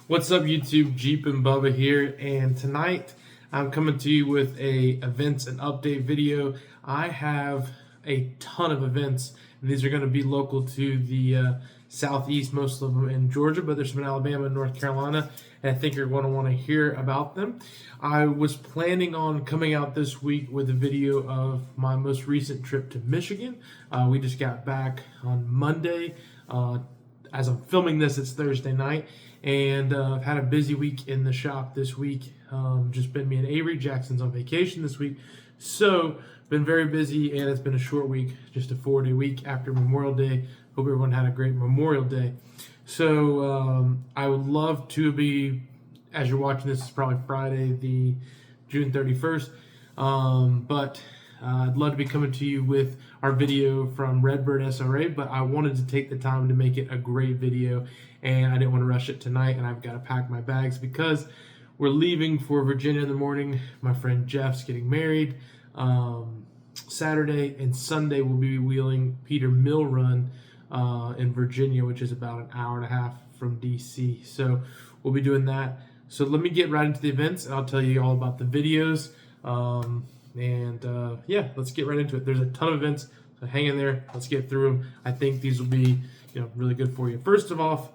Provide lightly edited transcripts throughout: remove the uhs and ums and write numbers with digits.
What's up, YouTube? Jeep and Bubba here, and tonight I'm coming to you with a events and update video. I have a ton of events, and these are going to be local to the southeast, most of them in Georgia, but there's some in Alabama and North Carolina, and I think you're going to want to hear about them. I was planning on coming out this week with a video of my most recent trip to Michigan. We just got back on Monday. As I'm filming this, it's Thursday night, and I've had a busy week in the shop this week. Just been me and Avery. Jackson's on vacation this week, so been very busy, and it's been a short week, just a 4-day week after Memorial Day. Hope everyone had a great Memorial Day. So I would love to be, as you're watching this, it's probably Friday, the June 31st, but I'd love to be coming to you with our video from Redbird SRA, but I wanted to take the time to make it a great video, and I didn't want to rush it tonight, and I've got to pack my bags because we're leaving for Virginia in the morning. My friend Jeff's getting married Saturday, and Sunday we'll be wheeling Peter Mill Run in Virginia, which is about an hour and a half from DC. So we'll be doing that. So let me get right into the events, and I'll tell you all about the videos. Yeah, let's get right into it. There's a ton of events, so hang in there. Let's get through them. I think these will be, really good for you. First of all,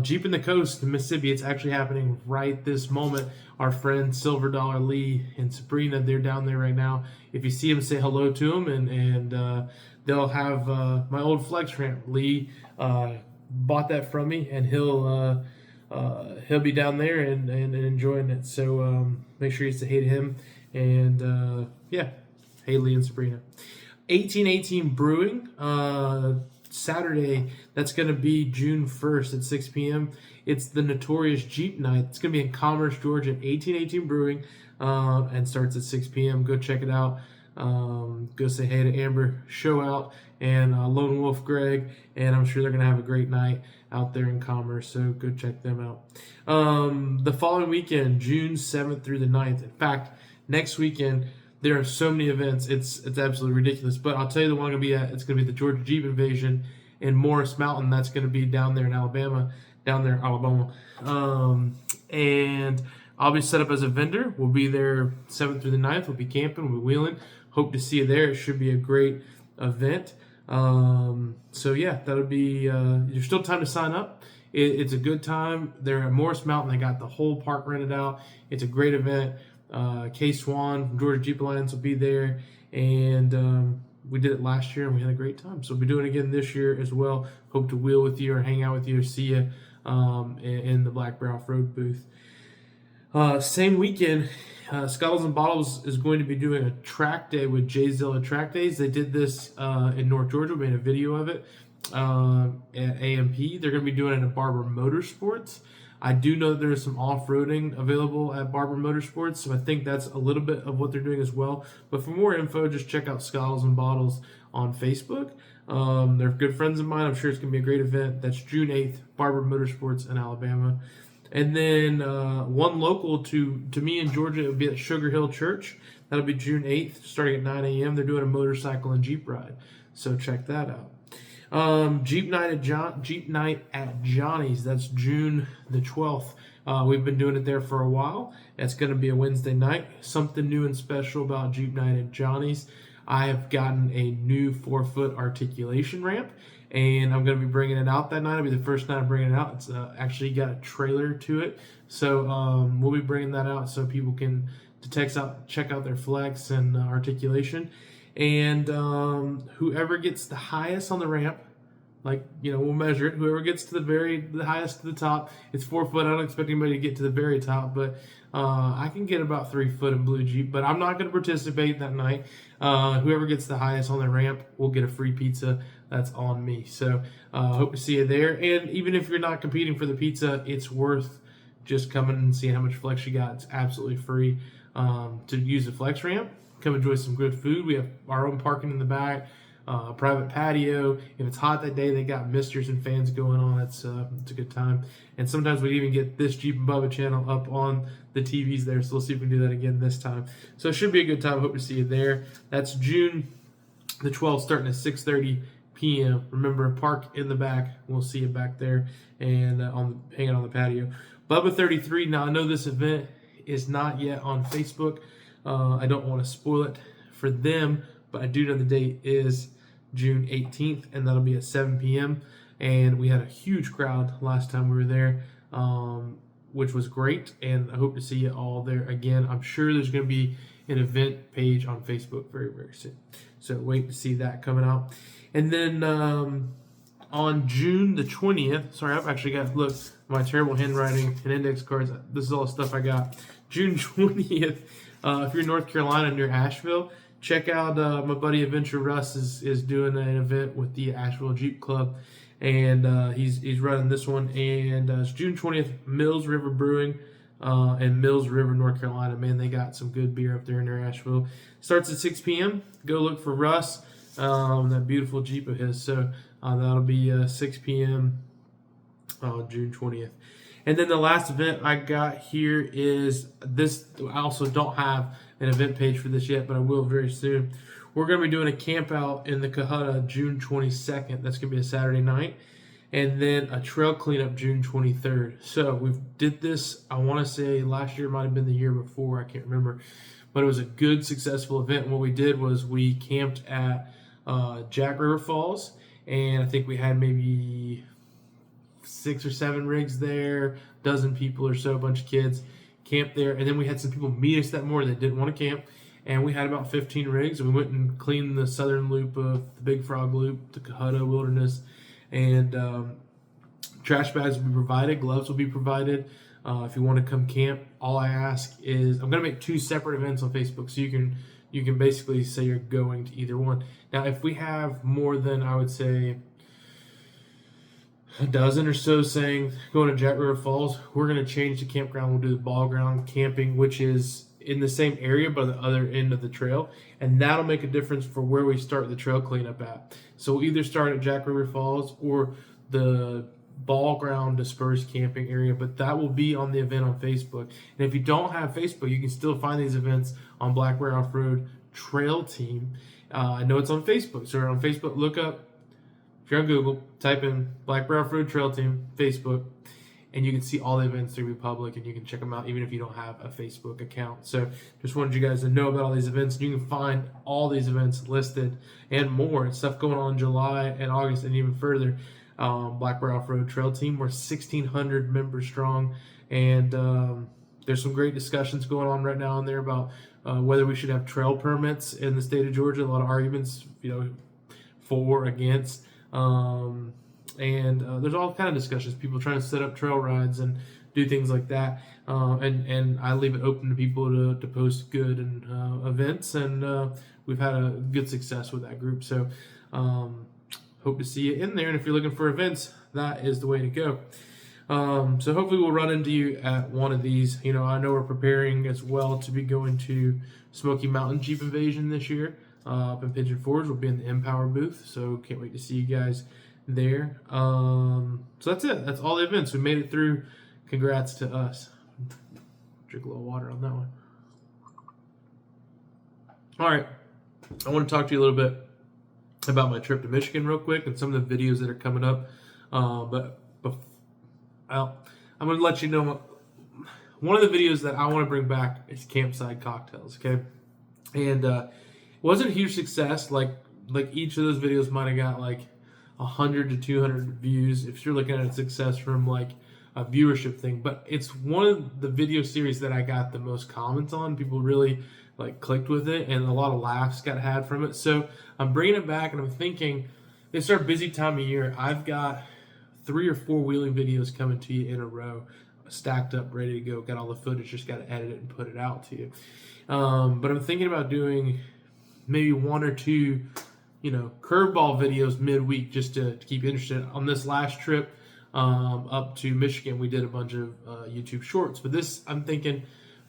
Jeep in the Coast in Mississippi. It's actually happening right this moment. Our friend Silver Dollar Lee and Sabrina, they're down there right now. If you see them, say hello to them, and they'll have my old flex ramp. Lee bought that from me, and he'll be down there and enjoying it. So make sure you say hey to him. And yeah, hey Lee and Sabrina. 1818 Brewing, Saturday, that's going to be June 1st at 6 p.m. It's the Notorious Jeep Night. It's going to be in Commerce, Georgia at 1818 Brewing, and starts at 6 p.m. Go check it out. Go say hey to Amber, show out, and Lone Wolf Greg, and I'm sure they're going to have a great night out there in Commerce, so go check them out. The following weekend, June 7th through the 9th. In fact, next weekend, there are so many events, it's absolutely ridiculous. But I'll tell you the one I'm going to be at. It's going to be the Georgia Jeep Invasion in Morris Mountain. That's going to be down there in Alabama. And I'll be set up as a vendor. We'll be there 7th through the 9th. We'll be camping. We'll be wheeling. Hope to see you there. It should be a great event. So yeah, that'll be, there's still time to sign up. It's a good time. They're at Morris Mountain. They got the whole park rented out. It's a great event. K Swan from Georgia Jeep Alliance will be there, and we did it last year and we had a great time. So we'll be doing it again this year as well. Hope to wheel with you or hang out with you or see you in the Black Bear Off-Road booth. Same weekend, Scuttles and Bottles is going to be doing a track day with Jay Zilla Track Days. They did this in North Georgia. We made a video of it at AMP. They're going to be doing it at Barber Motorsports. I do know that there's some off-roading available at Barber Motorsports, so I think that's a little bit of what they're doing as well. But for more info, just check out Scuttles and Bottles on Facebook. They're good friends of mine. I'm sure it's going to be a great event. That's June 8th, Barber Motorsports in Alabama. And then one local to me in Georgia, it would be at Sugar Hill Church. That'll be June 8th, starting at 9 a.m. They're doing a motorcycle and Jeep ride, so check that out. Jeep Night at Johnny's. That's June the 12th. We've been doing it there for a while. It's going to be a Wednesday night. Something new and special about Jeep Night at Johnny's. I have gotten a new 4-foot articulation ramp, and I'm going to be bringing it out that night. It'll be the first night I'm bringing it out. It's actually got a trailer to it, so we'll be bringing that out so people can check out their flex and articulation. And whoever gets the highest on the ramp, we'll measure it. Whoever gets to the highest to the top, it's 4 foot. I don't expect anybody to get to the very top, but I can get about 3 foot in Blue Jeep, but I'm not going to participate that night. Whoever gets the highest on the ramp will get a free pizza. That's on me. So hope to see you there. And even if you're not competing for the pizza, it's worth just coming and seeing how much flex you got. It's absolutely free to use the flex ramp. Come enjoy some good food. We have our own parking in the back, private patio. If it's hot that day, they got misters and fans going on. It's a good time. And sometimes we even get this Jeep and Bubba channel up on the TVs there. So we'll see if we can do that again this time. So it should be a good time. Hope to see you there. That's June the 12th, starting at 6:30 p.m. Remember, park in the back. We'll see you back there and hanging on the patio. Bubba 33. Now I know this event is not yet on Facebook. I don't want to spoil it for them, but I do know the date is June 18th, and that'll be at 7 p.m. And we had a huge crowd last time we were there, which was great. And I hope to see you all there again. I'm sure there's going to be an event page on Facebook very, very soon. So wait to see that coming out. And then on June the 20th, sorry, I've actually got, look, my terrible handwriting and index cards. This is all the stuff I got. June 20th, if you're in North Carolina near Asheville, check out my buddy Adventure Russ is doing an event with the Asheville Jeep Club, and he's running this one. And it's June 20th, Mills River Brewing in Mills River, North Carolina. Man, they got some good beer up there near Asheville. Starts at 6 p.m. Go look for Russ, that beautiful Jeep of his. So that'll be 6 p.m. June 20th. And then the last event I got here is this. I also don't have an event page for this yet, but I will very soon. We're going to be doing a camp out in the Cohutta June 22nd. That's going to be a Saturday night. And then a trail cleanup June 23rd. So we did this, I want to say last year, might have been the year before, I can't remember. But it was a good, successful event. And what we did was we camped at Jack River Falls. And I think we had maybe 6 or 7 rigs there, a dozen people or so, a bunch of kids camped there. And then we had some people meet us that morning that didn't want to camp. And we had about 15 rigs. And we went and cleaned the southern loop of the Big Frog Loop, the Cohutta Wilderness. And trash bags will be provided, gloves will be provided. If you want to come camp, all I ask is I'm going to make 2 separate events on Facebook, so you can basically say you're going to either one. Now, if we have more than, I would say, a dozen or so saying going to Jack River Falls, we're going to change the campground. We'll do the ball ground camping, which is in the same area but the other end of the trail, and that'll make a difference for where we start the trail cleanup at. So we'll either start at Jack River Falls or the ball ground dispersed camping area, but that will be on the event on Facebook. And if you don't have Facebook, you can still find these events on Black Bear Off-Road Trail Team. I know it's on Facebook, so on Facebook, look up, if you're on Google, type in Black Bear Off-Road Trail Team Facebook, and you can see all the events through public, and you can check them out even if you don't have a Facebook account. So just wanted you guys to know about all these events. You can find all these events listed and more, and stuff going on in July and August and even further. Black Bear Off-Road Trail Team, we're 1,600 members strong, and there's some great discussions going on right now in there about whether we should have trail permits in the state of Georgia. A lot of arguments, for, against. And there's all kind of discussions, people trying to set up trail rides and do things like that, and I leave it open to people to post good and events, and we've had a good success with that group. So hope to see you in there, and if you're looking for events, that is the way to go. So hopefully we'll run into you at one of these. I know we're preparing as well to be going to Smoky Mountain Jeep Invasion this year up in Pigeon Forge. We'll be in the Empower booth, so can't wait to see you guys there. So that's it. That's all the events. We made it through. Congrats to us. Drink a little water on that one. All right. I want to talk to you a little bit about my trip to Michigan real quick and some of the videos that are coming up. But I'm going to let you know one of the videos that I want to bring back is campsite cocktails, okay? And it wasn't a huge success. Like each of those videos might have got like 100 to 200 views if you're looking at success from like a viewership thing. But it's one of the video series that I got the most comments on. People really like clicked with it, and a lot of laughs got had from it. So I'm bringing it back, and I'm thinking it's our busy time of year. I've got 3 or 4 wheeling videos coming to you in a row, stacked up, ready to go. Got all the footage, just got to edit it and put it out to you. But I'm thinking about doing maybe 1 or 2, curveball videos midweek just to keep you interested. On this last trip up to Michigan, we did a bunch of YouTube shorts. But this, I'm thinking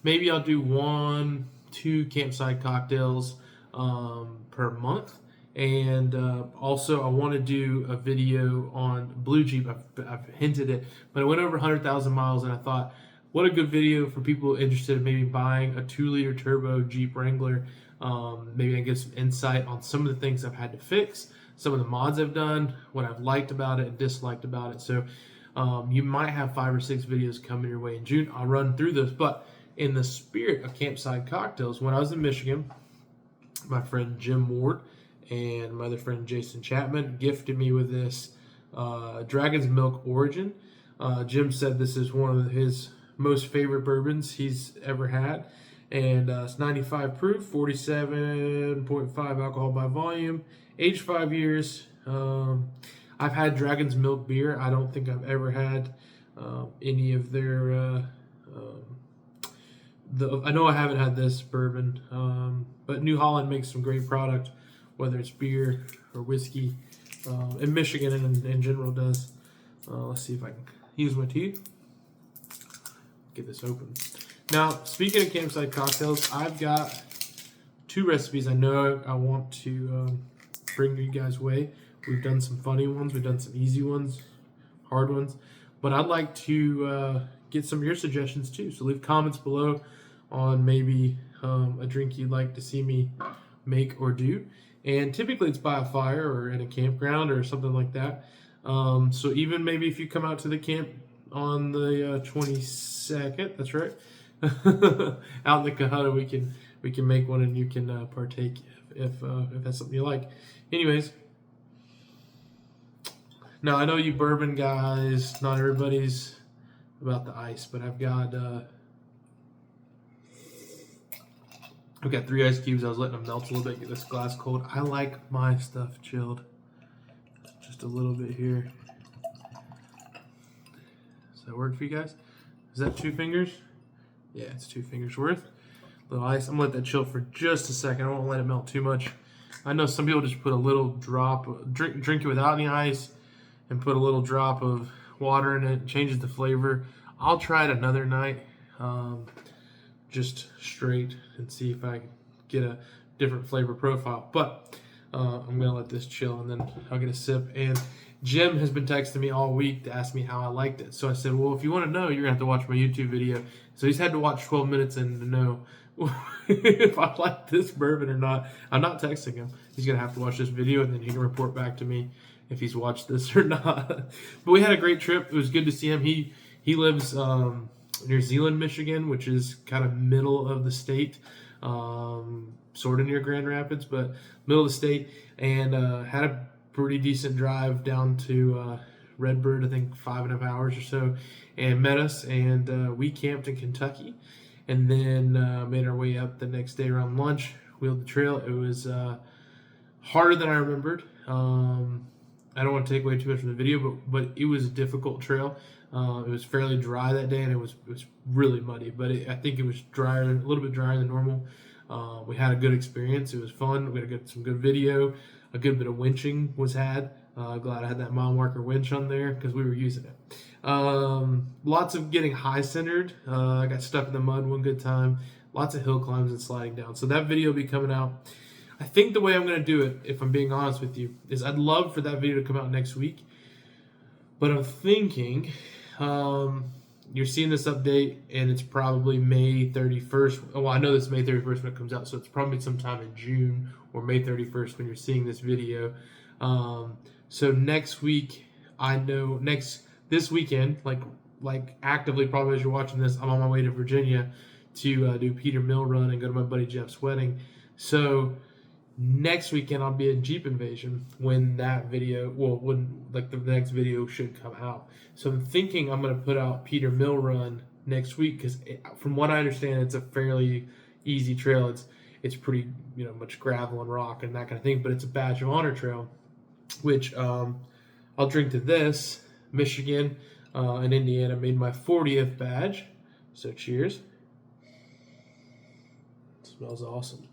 maybe I'll do 1, 2 campsite cocktails per month. And also, I want to do a video on Blue Jeep. I've hinted it, but I went over 100,000 miles, and I thought, what a good video for people interested in maybe buying a 2-liter turbo Jeep Wrangler. Maybe I can get some insight on some of the things I've had to fix, some of the mods I've done, what I've liked about it and disliked about it. So You might have 5 or 6 videos coming your way in June. I'll run through those. But in the spirit of campsite cocktails, when I was in Michigan, my friend Jim Ward and my other friend Jason Chapman gifted me with this Dragon's Milk Origin. Jim said this is one of his most favorite bourbons he's ever had. And it's 95 proof, 47.5 alcohol by volume, aged 5 years. I've had Dragon's Milk beer. I don't think I've ever had any of their. I know I haven't had this bourbon, but New Holland makes some great product, whether it's beer or whiskey. And Michigan in general does. Let's see if I can use my teeth. Get this open. Now, speaking of campsite cocktails, I've got 2 recipes I know I want to bring you guys' way. We've done some funny ones, we've done some easy ones, hard ones, but I'd like to get some of your suggestions too. So leave comments below on maybe a drink you'd like to see me make or do. And typically it's by a fire or in a campground or something like that. So even maybe if you come out to the camp on the 22nd, that's right, out in the Kahuna, we can make one and you can partake if that's something you like. Anyways, now I know you bourbon guys, not everybody's about the ice, but I've got 3 ice cubes. I was letting them melt a little bit, get this glass cold. I like my stuff chilled. Just a little bit here. Does that work for you guys? Is that 2 fingers? Yeah, it's 2 fingers worth. A little ice. I'm gonna let that chill for just a second. I won't let it melt too much. I know some people just put a little drop, drink it without any ice, and put a little drop of water in it. It changes the flavor. I'll try it another night, just straight, and see if I can get a different flavor profile. But I'm gonna let this chill, and then I'll get a sip. And Jim has been texting me all week to ask me how I liked it. So I said, well, if you want to know, you're gonna have to watch my YouTube video. So he's had to watch 12 minutes and to know if I like this bourbon or not. I'm not texting him. He's gonna have to watch this video, and then he can report back to me if he's watched this or not. But we had a great trip. It was good to see him. He lives near Zeeland, Michigan, which is kind of middle of the state, sort of near Grand Rapids, but middle of the state, and had a pretty decent drive down to Redbird, I think 5.5 hours or so, and met us, and we camped in Kentucky, and then made our way up the next day around lunch, wheeled the trail. It was harder than I remembered. I don't want to take away too much from the video, but it was a difficult trail. It was fairly dry that day, and it was really muddy, but I think it was drier, a little bit drier than normal. We had a good experience. It was fun. We had some good video. A good bit of winching was had. Glad I had that mile marker winch on there because we were using it. Lots of getting high centered. I got stuck in the mud one good time. Lots of hill climbs and sliding down. So that video will be coming out. I think the way I'm going to do it, if I'm being honest with you, is I'd love for that video to come out next week. But I'm thinking, you're seeing this update, and it's probably May 31st. Well, I know this is May 31st when it comes out, so it's probably sometime in June or May 31st when you're seeing this video. So next week, I know this weekend, like actively probably as you're watching this, I'm on my way to Virginia to do Peter Mill Run and go to my buddy Jeff's wedding. So next weekend I'll be at Jeep Invasion when that video, the next video should come out. So I'm thinking I'm going to put out Peter Mill Run next week because from what I understand, it's a fairly easy trail. It's pretty, much gravel and rock and that kind of thing, but it's a badge of honor trail, which I'll drink to this. Michigan and Indiana made my 40th badge. So cheers. It smells awesome.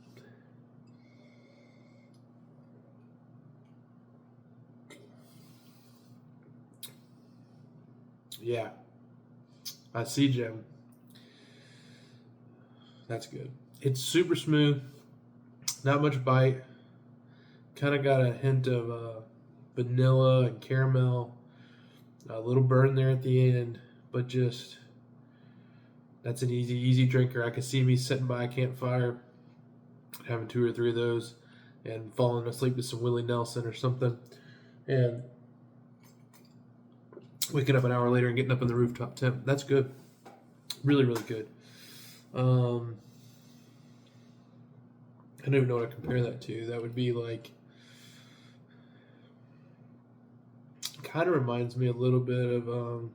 Yeah, I see, Jim. That's good. It's super smooth, not much bite. Kind of got a hint of vanilla and caramel, a little burn there at the end, but just that's an easy drinker. I could see me sitting by a campfire, having 2 or 3 of those, and falling asleep to some Willie Nelson or something, and waking up an hour later and getting up in the rooftop tent. That's good. Really, really good. I don't even know what to compare that to. That would be like, kind of reminds me a little bit of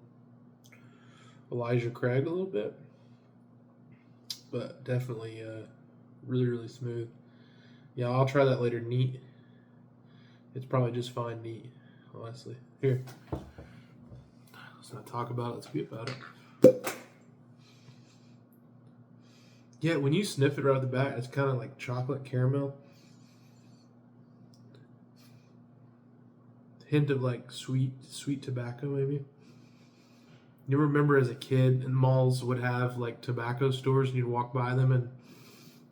Elijah Craig a little bit, but definitely really, really smooth. Yeah, I'll try that later. Neat. It's probably just fine neat, honestly. Here. Let's not talk about it. Let's be about it. Yeah, when you sniff it right off the bat, it's kind of like chocolate caramel. Hint of like sweet tobacco, maybe. You remember as a kid, and malls would have like tobacco stores, and you'd walk by them, and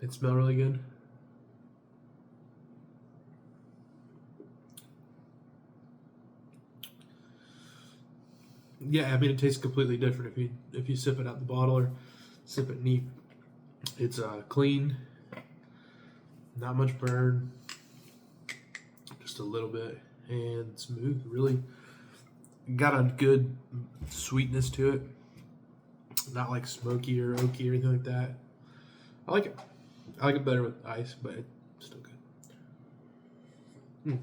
it smelled really good. Yeah, I mean it tastes completely different if you sip it out the bottle or sip it neat. It's clean, not much burn, just a little bit, and smooth. Really got a good sweetness to it. Not like smoky or oaky or anything like that. I like it. I like it better with ice, but it's still good.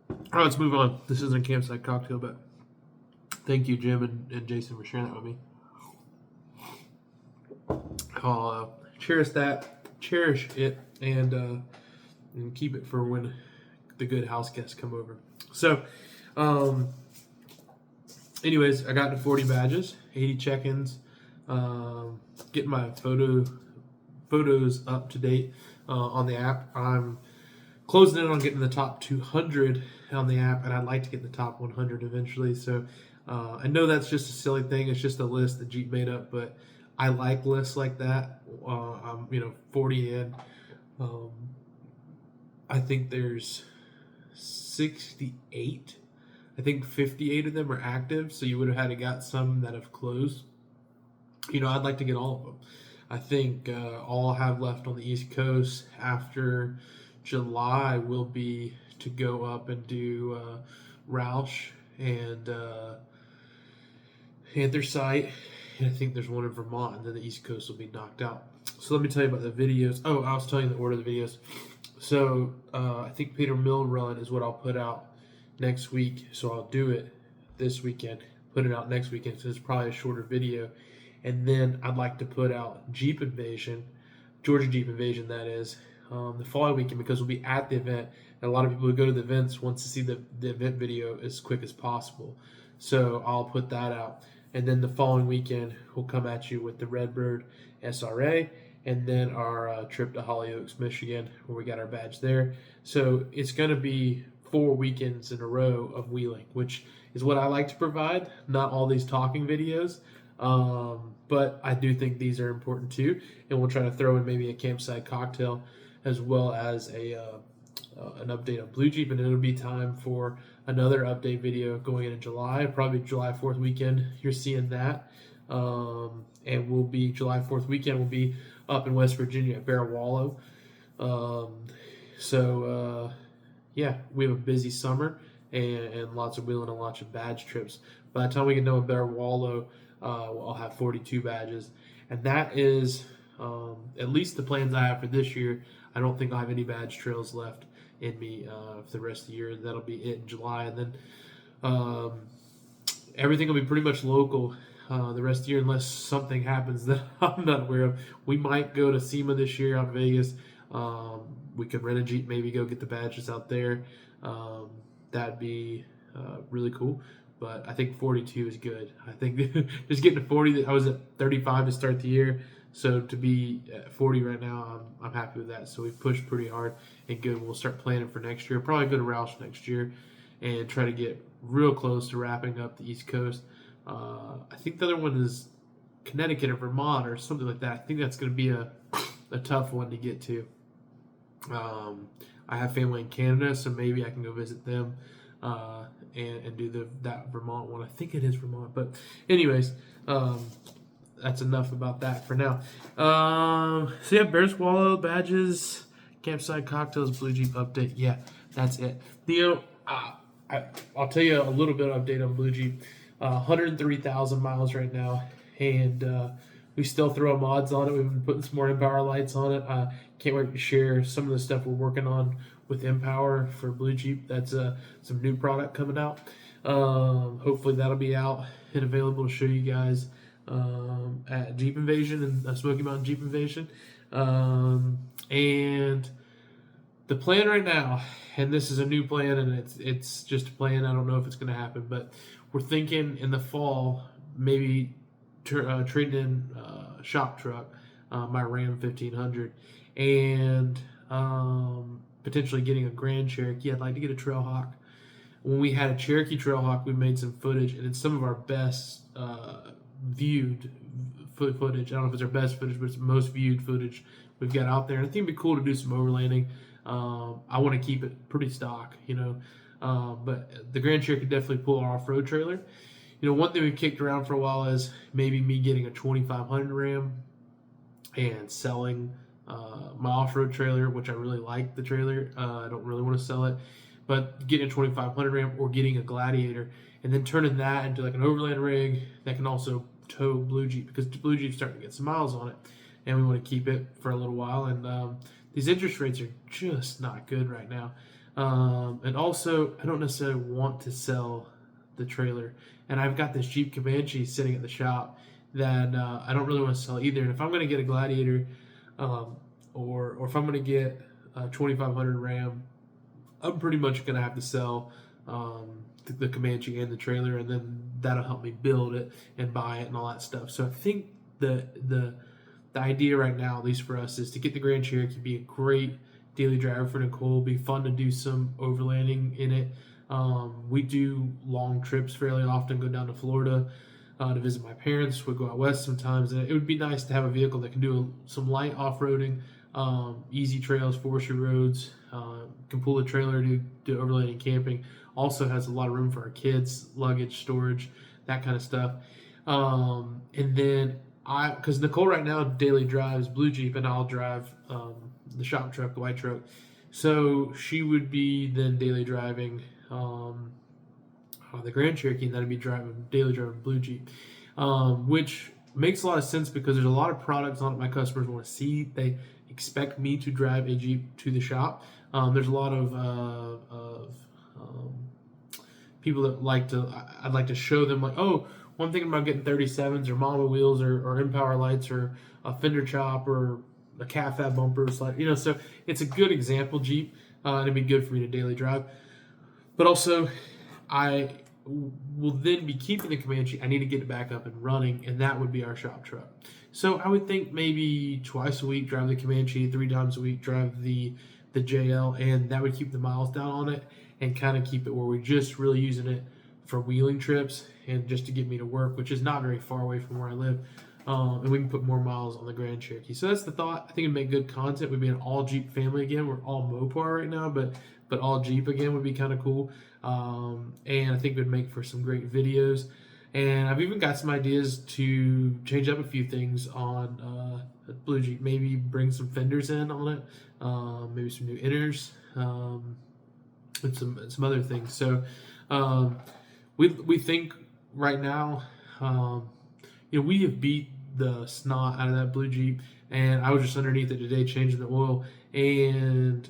All right, let's move on. This isn't a campsite cocktail, but thank you, Jim and Jason, for sharing that with me. I'll cherish it, and keep it for when the good house guests come over. So, anyways, I got to 40 badges, 80 check-ins, getting my photos up to date on the app. I'm closing in on getting the top 200 on the app, and I'd like to get the top 100 eventually. So I know that's just a silly thing. It's just a list that Jeep made up, but I like lists like that. I'm 40 in. I think there's 68. I think 58 of them are active, so you would have had to got some that have closed. I'd like to get all of them. I think all I have left on the East Coast after July will be to go up and do Roush and Anthracite, and I think there's one in Vermont, and then the East Coast will be knocked out. So let me tell you about the videos. Oh, I was telling you the order of the videos. So I think Peter Mill Run is what I'll put out next week. So I'll do it this weekend, put it out next weekend, so it's probably a shorter video. And then I'd like to put out Jeep Invasion, Georgia Jeep Invasion, that is, the following weekend, because we'll be at the event. And a lot of people who go to the events want to see the event video as quick as possible. So I'll put that out. And then the following weekend, we'll come at you with the Redbird SRA, and then our trip to Hollyoaks, Michigan, where we got our badge there. So it's going to be 4 weekends in a row of wheeling, which is what I like to provide, not all these talking videos. But I do think these are important too, and we'll try to throw in maybe a campsite cocktail as well as an update on Blue Jeep, and it'll be time for another update video going into July, probably July 4th weekend. You're seeing that, and we'll be July 4th weekend. We'll be up in West Virginia at Bear Wallow. Yeah, we have a busy summer and lots of wheeling and lots of badge trips. By the time we get done with Bear Wallow, I'll have 42 badges, and that is at least the plans I have for this year. I don't think I'll have any badge trails left in me for the rest of the year. That'll be it in July, and then everything will be pretty much local the rest of the year, unless something happens that I'm not aware of. We might go to SEMA this year out in Vegas. We could rent a Jeep, maybe go get the badges out there. That'd be really cool. But I think 42 is good. I think just getting to 40, I was at 35 to start the year. So to be at 40 right now, I'm happy with that. So we've pushed pretty hard and good. We'll start planning for next year. Probably go to Roush next year and try to get real close to wrapping up the East Coast. I think the other one is Connecticut or Vermont or something like that. I think that's going to be a tough one to get to. I have family in Canada, so maybe I can go visit them and do that Vermont one. I think it is Vermont. But anyways, that's enough about that for now. So yeah, Bears Wallow, badges, campsite cocktails, Blue Jeep update. Yeah, that's it. I'll tell you a little bit of update on Blue Jeep. 103,000 miles right now, and we still throw mods on it. We've been putting some more Empower lights on it. Can't wait to share some of the stuff we're working on with Empower for Blue Jeep. That's some new product coming out. Hopefully that'll be out and available to show you guys at Jeep Invasion and Smoky Mountain Jeep Invasion. And the plan right now, and this is a new plan, and it's just a plan. I don't know if it's going to happen, but we're thinking in the fall maybe trading in shop truck, my Ram 1500, and potentially getting a Grand Cherokee. I'd like to get a Trailhawk. When we had a Cherokee Trailhawk, we made some footage, and it's some of our best viewed footage. I don't know if it's our best footage, but it's most viewed footage we've got out there. And I think it'd be cool to do some overlanding. I want to keep it pretty stock, but the Grand Cherokee could definitely pull our off-road trailer. One thing we've kicked around for a while is maybe me getting a 2500 Ram and selling my off-road trailer, which I really like the trailer. I don't really want to sell it, but getting a 2500 Ram or getting a Gladiator and then turning that into like an overland rig that can also tow Blue Jeep, because Blue Jeep's starting to get some miles on it, and we want to keep it for a little while. And these interest rates are just not good right now. And also, I don't necessarily want to sell the trailer. And I've got this Jeep Comanche sitting at the shop that I don't really want to sell either. And if I'm going to get a Gladiator, or if I'm going to get a 2500 Ram, I'm pretty much going to have to sell the Comanche and the trailer, and then that'll help me build it and buy it and all that stuff. So I think the idea right now, at least for us, is to get the Grand Cherokee, be a great daily driver for Nicole, be fun to do some overlanding in it. We do long trips fairly often, go down to Florida to visit my parents. We go out west sometimes, and it would be nice to have a vehicle that can do some light off-roading, easy trails, forestry roads, can pull a trailer to do overlanding camping. Also has a lot of room for our kids, luggage, storage, that kind of stuff. And then because Nicole right now daily drives Blue Jeep, and I'll drive the shop truck, the white truck. So she would be then daily driving the Grand Cherokee, and then I'd be daily driving Blue Jeep, which makes a lot of sense because there's a lot of products on it my customers want to see. They expect me to drive a Jeep to the shop. There's a lot of people that I'd like to show them, like, oh, I'm thinking about getting 37s or Mama wheels or Empower lights or a fender chop or a cat fat bumper, so it's a good example Jeep, and it'd be good for me to daily drive. But also, I will then be keeping the Comanche. I need to get it back up and running, and that would be our shop truck. So I would think maybe twice a week drive the Comanche, 3 times a week drive the JL, and that would keep the miles down on it and kind of keep it where we're just really using it for wheeling trips and just to get me to work, which is not very far away from where I live. And we can put more miles on the Grand Cherokee. So that's the thought. I think it'd make good content. We'd be an all Jeep family again. We're all Mopar right now, but all Jeep again would be kind of cool. And I think it would make for some great videos. And I've even got some ideas to change up a few things on Blue Jeep. Maybe bring some fenders in on it. Maybe some new inners. And some other things. So we think right now, we have beat the snot out of that Blue Jeep, and I was just underneath it today changing the oil, and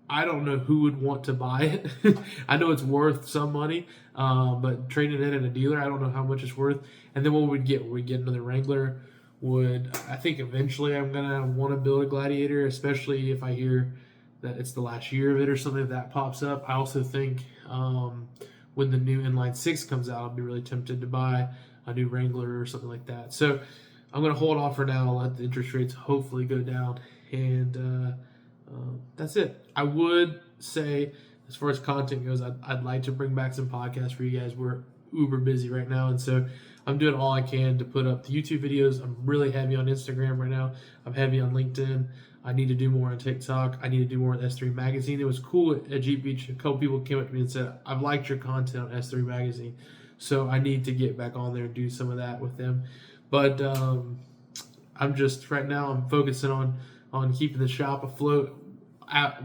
I don't know who would want to buy it. I know it's worth some money, but trading it at a dealer, I don't know how much it's worth. And then what we'd get? We'd get another Wrangler. I think eventually I'm gonna want to build a Gladiator, especially if I hear that it's the last year of it or something, if that pops up. I also think when the new inline 6 comes out, I'll be really tempted to buy a new Wrangler or something like that. So I'm going to hold off for now, let the interest rates hopefully go down, and that's it. I would say, as far as content goes, I'd like to bring back some podcasts for you guys. We're uber busy right now, and so I'm doing all I can to put up the YouTube videos. I'm really heavy on Instagram right now. I'm heavy on LinkedIn. I need to do more on TikTok. I need to do more with S3 Magazine. It was cool at Jeep Beach. A couple people came up to me and said, I've liked your content on S3 Magazine. So I need to get back on there and do some of that with them. But I'm just, right now, I'm focusing on keeping the shop afloat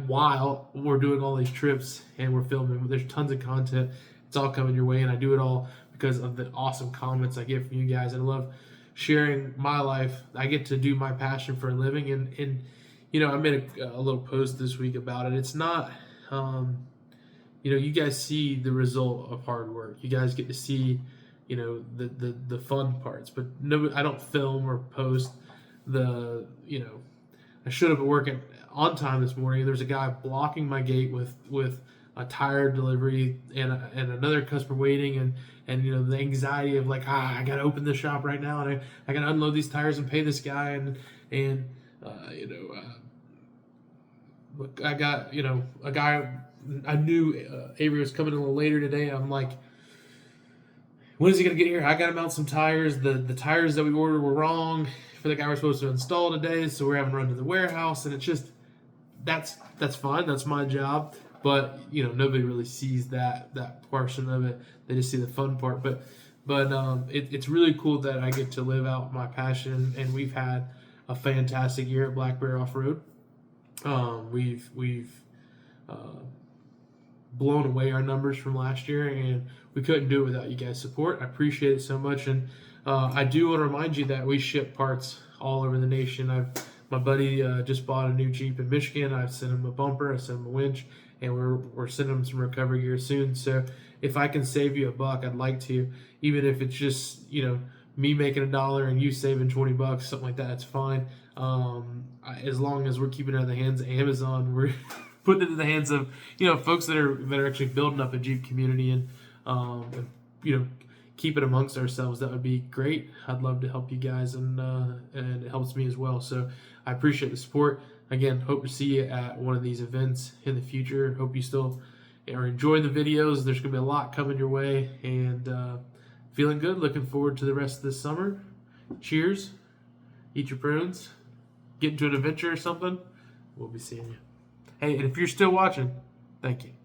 while we're doing all these trips and we're filming. There's tons of content. It's all coming your way, and I do it all because of the awesome comments I get from you guys. And I love sharing my life. I get to do my passion for a living, and you know, I made a little post this week about it. It's not, you know, you guys see the result of hard work. You guys get to see, you know, the fun parts. But no, I don't film or post the, you know, I should have been working on time this morning. There's a guy blocking my gate with a tire delivery and another customer waiting, and you know, the anxiety of like, I gotta open this shop right now, and I gotta unload these tires and pay this guy, and you know, look, I got, you know, a guy. I knew Avery was coming a little later today. I'm like, when is he gonna get here? I gotta mount some tires. The tires that we ordered were wrong for the guy we're supposed to install today, so we're having to run to the warehouse, and it's just that's fine. That's my job. But you know, nobody really sees that portion of it. They just see the fun part. But it's really cool that I get to live out my passion, and we've had a fantastic year at Black Bear Off Road. We've blown away our numbers from last year, and we couldn't do it without you guys' support. I appreciate it so much, and I do want to remind you that we ship parts all over the nation. My buddy just bought a new Jeep in Michigan. I've sent him a bumper, I sent him a winch, and we're sending him some recovery gear soon. So if I can save you $1, I'd like to, even if it's just, you know, me making $1 and you saving $20, something like that. It's fine. As long as we're keeping it in the hands of Amazon, we're putting it in the hands of, you know, folks that are actually building up a Jeep community, and you know, keep it amongst ourselves. That would be great. I'd love to help you guys, and it helps me as well. So I appreciate the support. Again, hope to see you at one of these events in the future. Hope you still are enjoying the videos. There's going to be a lot coming your way, and feeling good. Looking forward to the rest of this summer. Cheers. Eat your prunes. Get into an adventure or something. We'll be seeing you. Hey, and if you're still watching, thank you.